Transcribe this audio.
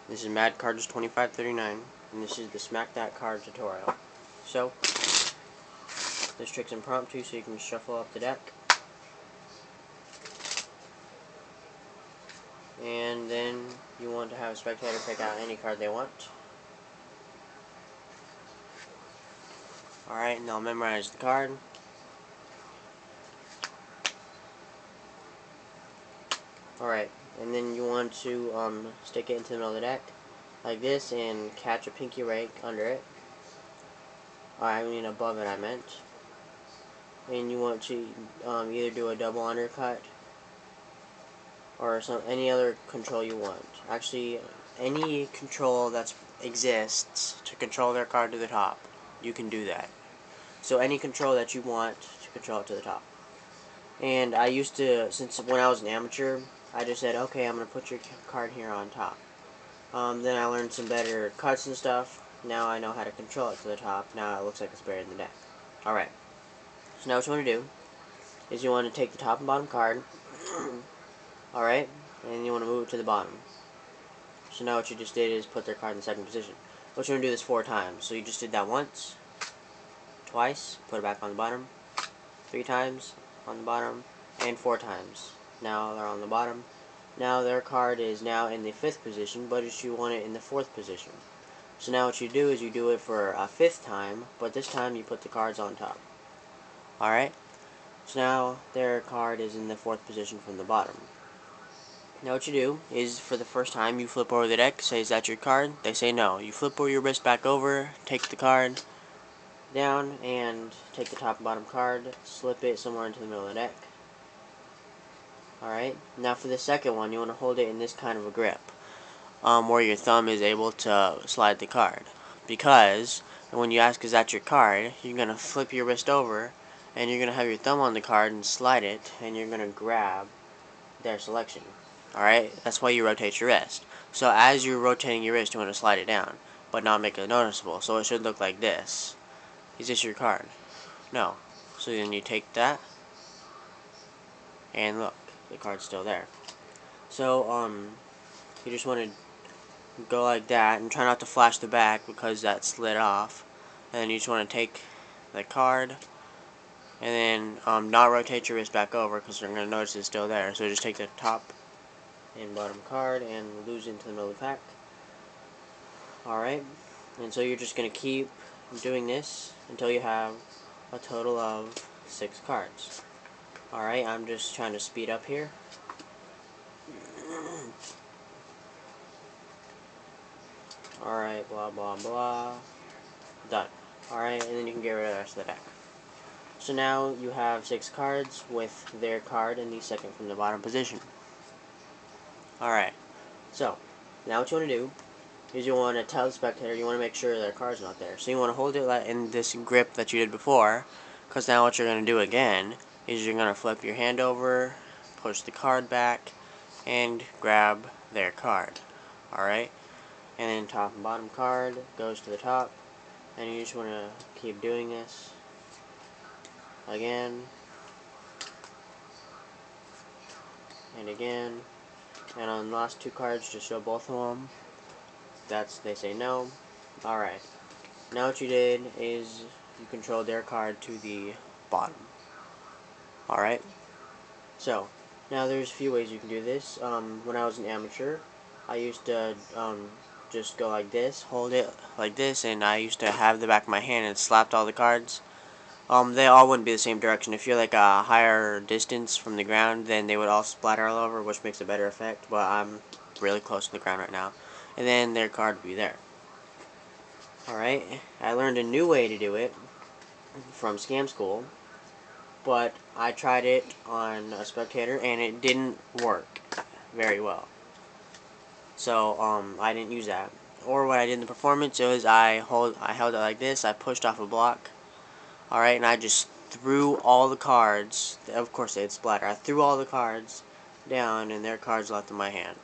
This is Mad Cards 2539, and this is the Smack That Card tutorial. So, this trick's impromptu, so you can shuffle up the deck. And then you want to have a spectator pick out any card they want. Alright, and they'll memorize the card. Alright, and then you want to stick it into the middle of the deck, like this, and catch a pinky rake under it. I mean above it, I meant. And you want to either do a double undercut or any other control you want. Actually, any control that exists to control their card to the top, you can do that. So any control that you want to control it to the top. And I used to, since when I was an amateur, I just said, okay, I'm going to put your card here on top. Then I learned some better cuts and stuff. Now I know how to control it to the top. Now it looks like it's buried in the deck. Alright. So now what you want to do is you want to take the top and bottom card. Alright. And you want to move it to the bottom. So now what you just did is put their card in the second position. What you want to do this 4 times. So you just did that once, twice, put it back on the bottom, 3 times on the bottom, and 4 times. Now they're on the bottom. Now their card is now in the 5th position, but you want it in the 4th position. So now what you do is you do it for a 5th time, but this time you put the cards on top. Alright? So now their card is in the 4th position from the bottom. Now what you do is, for the first time, you flip over the deck, say, is that your card? They say no. You flip your wrist back over, take the card down, and take the top and bottom card, slip it somewhere into the middle of the deck. Alright, now for the second one, you want to hold it in this kind of a grip, where your thumb is able to slide the card. Because when you ask, is that your card, you're going to flip your wrist over, and you're going to have your thumb on the card and slide it, and you're going to grab their selection. Alright, that's why you rotate your wrist. So as you're rotating your wrist, you want to slide it down, but not make it noticeable. So it should look like this. Is this your card? No. So then you take that, and look, the card's still there. So, you just want to go like that, and try not to flash the back because that slid off. And then you just want to take the card, and then not rotate your wrist back over because they're going to notice it's still there. So just take the top and bottom card and lose into the middle of the pack. Alright, and so you're just going to keep doing this until you have a total of 6 cards. Alright, I'm just trying to speed up here. Alright, blah blah blah. Done. Alright, and then you can get rid of the rest of the deck. So now you have 6 cards with their card in the second from the bottom position. Alright, so now what you want to do is you want to tell the spectator you want to make sure their card's not there. So you want to hold it in this grip that you did before, because now what you're going to do again is you're going to flip your hand over, push the card back, and grab their card. Alright? And then top and bottom card goes to the top, and you just want to keep doing this again and again. And on the last 2 cards, just show both of them. They say no. Alright. Now what you did is you controlled their card to the bottom. Alright. So, now there's a few ways you can do this. When I was an amateur, I used to just go like this, hold it like this, and I used to have the back of my hand and slapped all the cards. They all wouldn't be the same direction. If you're like a higher distance from the ground, then they would all splatter all over, which makes a better effect, but I'm really close to the ground right now. And then their card would be there. Alright, I learned a new way to do it from Scam School, but I tried it on a spectator, and it didn't work very well. So, I didn't use that. Or what I did in the performance was I held it like this, I pushed off a block. Alright, and I just threw all the cards, of course they'd splatter, I threw all the cards down, and their cards left in my hand.